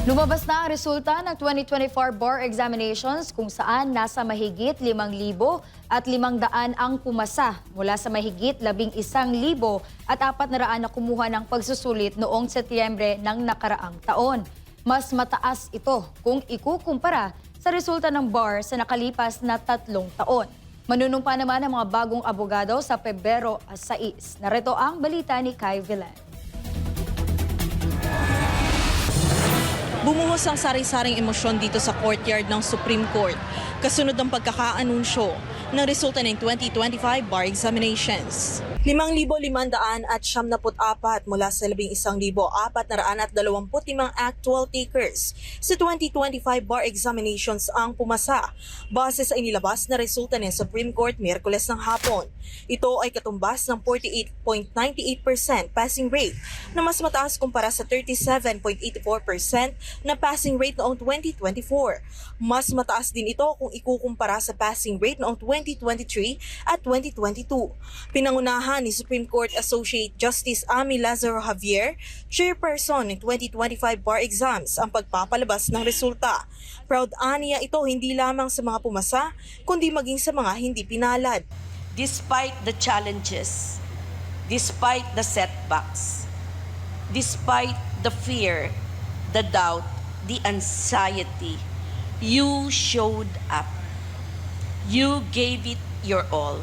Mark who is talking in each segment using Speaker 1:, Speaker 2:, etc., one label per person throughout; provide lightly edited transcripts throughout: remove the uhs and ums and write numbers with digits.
Speaker 1: Lumabas na ang resulta ng 2024 bar examinations kung saan nasa mahigit 5,000 at 500 ang pumasa mula sa mahigit 11,000 at 400 na kumuha ng pagsusulit noong Setyembre ng nakaraang taon. Mas mataas ito kung ikukumpara sa resulta ng bar sa nakalipas na 3 taon. Manunumpa naman ang mga bagong abogado sa Pebrero 6. Narito ang balita ni Kai Villan.
Speaker 2: Bumuhos ang sari-saring emosyon dito sa courtyard ng Supreme Court kasunod ng pagkakaanunsyo ng resulta ng 2025 bar examinations. 5,500 at 74 mula sa 11,425 actual takers sa 2025 bar examinations ang pumasa base sa inilabas na resulta ng Supreme Court Miyerkules ng hapon. Ito ay katumbas ng 48.98% passing rate na mas mataas kumpara sa 37.84% na passing rate noong 2024. Mas mataas din ito kung ikukumpara sa passing rate noong 2023 at 2022. Pinangunahan ni Supreme Court Associate Justice Amy Lazaro Javier, chairperson ng 2025 bar exams, ang pagpapalabas ng resulta. Proud aniya ito hindi lamang sa mga pumasa, kundi maging sa mga hindi pinalad.
Speaker 3: Despite the challenges, despite the setbacks, despite the fear, the doubt, the anxiety, you showed up. You gave it your all.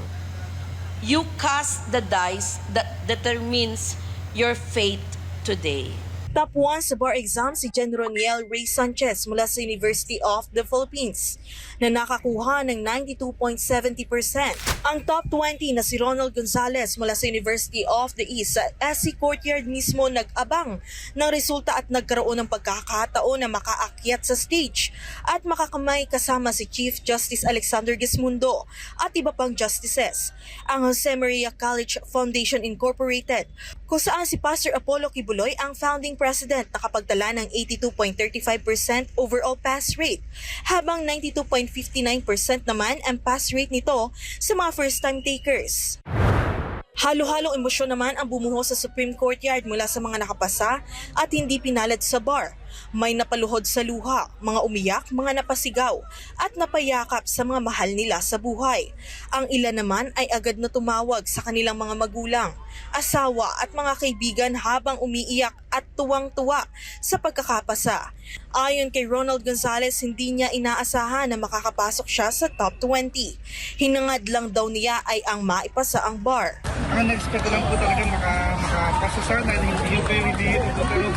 Speaker 3: You cast the dice that determines your fate today.
Speaker 2: Top 1 sa bar exam si Gen. Roniel Ray Sanchez mula sa University of the Philippines na nakakuha ng 92.70%. Ang top 20 na si Ronald Gonzalez mula sa University of the East sa SC Courtyard mismo nag-abang ng resulta at nagkaroon ng pagkakataon na makaakyat sa stage at makakamay kasama si Chief Justice Alexander Gesmundo at iba pang justices. Ang Jose Maria College Foundation Incorporated kung saan si Pastor Apollo Kibuloy ang founding president nakapagtala ng 82.35% overall pass rate, habang 92.59% naman ang pass rate nito sa mga first-time takers. Halo-halong emosyon naman ang bumuhos sa Supreme Courtyard mula sa mga nakapasa at hindi pinalad sa bar. May napaluhod sa luha, mga umiyak, mga napasigaw at napayakap sa mga mahal nila sa buhay. Ang ilan naman ay agad na tumawag sa kanilang mga magulang, asawa at mga kaibigan habang umiiyak at tuwang-tuwa sa pagkakapasa. Ayon kay Ronald Gonzalez, hindi niya inaasahan na makakapasok siya sa top 20. Hinangad lang daw niya ay ang maipasa ang bar.
Speaker 4: Ang na-expect lang po talaga makapasa sana, hindi yung kayo hindi pero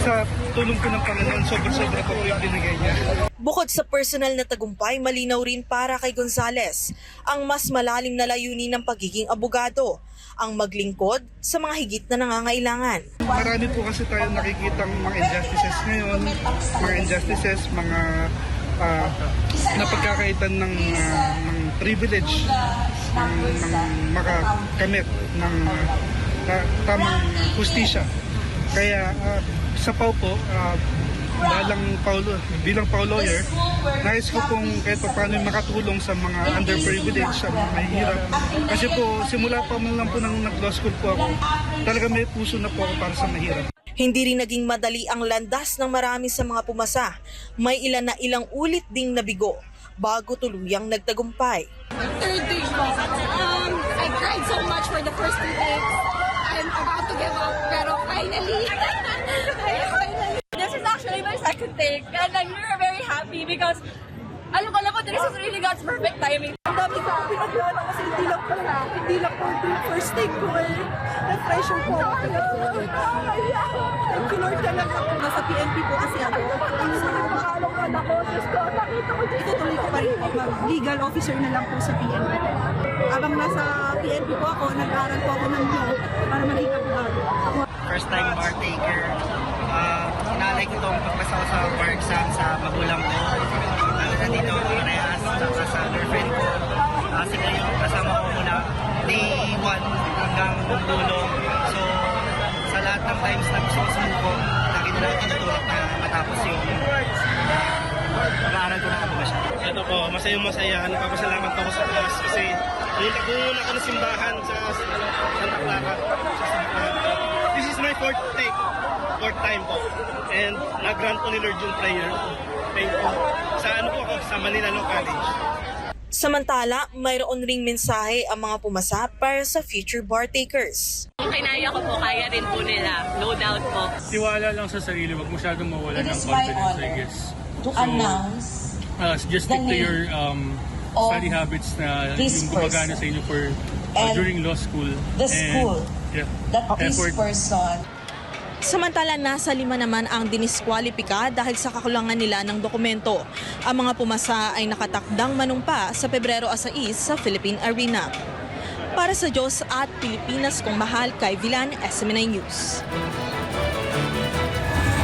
Speaker 4: sa tulong po ng Panginoon, sobra-sobra po yung binigay niya.
Speaker 2: Bukod sa personal na tagumpay, malinaw rin para kay Gonzalez ang mas malalim na layunin ng pagiging abogado, ang maglingkod sa mga higit na nangangailangan.
Speaker 4: Marami po kasi tayong nakikitang mga injustices ngayon, mga napagkakaitan ng privilege ng makakamit ng tamang hustisya. Kaya sa PAW po, bilang PAW lawyer, nais ko pong kahit paano makatulong sa mga underprivileged, sa mga mahihirap. Kasi po, simula pa man lang po nang nag-law school po ako, talaga may puso na po ako para sa mahirap.
Speaker 2: Hindi rin naging madali ang landas ng marami sa mga pumasa. May ilang ulit ding nabigo bago tuluyang nagtagumpay.
Speaker 5: Third day po. I cried so much for the first 2 days. I'm about to give up, pero finally, this is actually my second take, and I'm very happy because alam ko, this is really God's perfect timing.
Speaker 6: Ang dami ko pinaglawan kasi hindi lang po yung first take ko na-pressure po ako talaga. Thank you Lord talaga. Nasa PNP po kasi ako. So, makalungkad ako. Diyos ko, nakita ko dito. Tuloy ko pa rin po mag-legal officer na lang po sa PNP. Habang nasa PNP po ako, nag-aaral po ako ng law para maging abogado.
Speaker 7: First time bar taker. Inalay ko itong pagpasa ko sa bar exam sa magulang ko. Nandito ang parehas sa girlfriend ko. Sila yung kasama ko muna day 1 hanggang dulo. So sa lahat ng times na gusto ko sumuko, lagi nila tinutulak na matapos yung pag-aaral ko na abogasya.
Speaker 4: Ito po, masaya. Nagpapasalamat ako sa Diyos kasi yung nag-uuna ko na simbahan sa Santa Clara. This is
Speaker 7: is my fourth time po. And nag-grant po ni Lord yung prayer. Thank you. Sa ano po ako, sa Manila Law College.
Speaker 2: Samantala, mayroon ring mensahe ang mga pumasa para sa future bar takers.
Speaker 8: Kung kinaya ko po, kaya rin po nila. No doubt po.
Speaker 9: Tiwala lang sa sarili, wag masyadong mawala ng confidence, I guess.
Speaker 10: To announce
Speaker 9: Just stick to your study habits na yung gumagana sa inyo for during law school.
Speaker 10: the school
Speaker 9: Yeah,
Speaker 10: that this
Speaker 9: effort.
Speaker 10: person
Speaker 2: Samantala, nasa 5 naman ang diniskwalipika dahil sa kakulangan nila ng dokumento. Ang mga pumasa ay nakatakdang manumpa sa Pebrero 6 sa Philippine Arena. Para sa Diyos at Pilipinas kong mahal, kay Villan, SMNI News.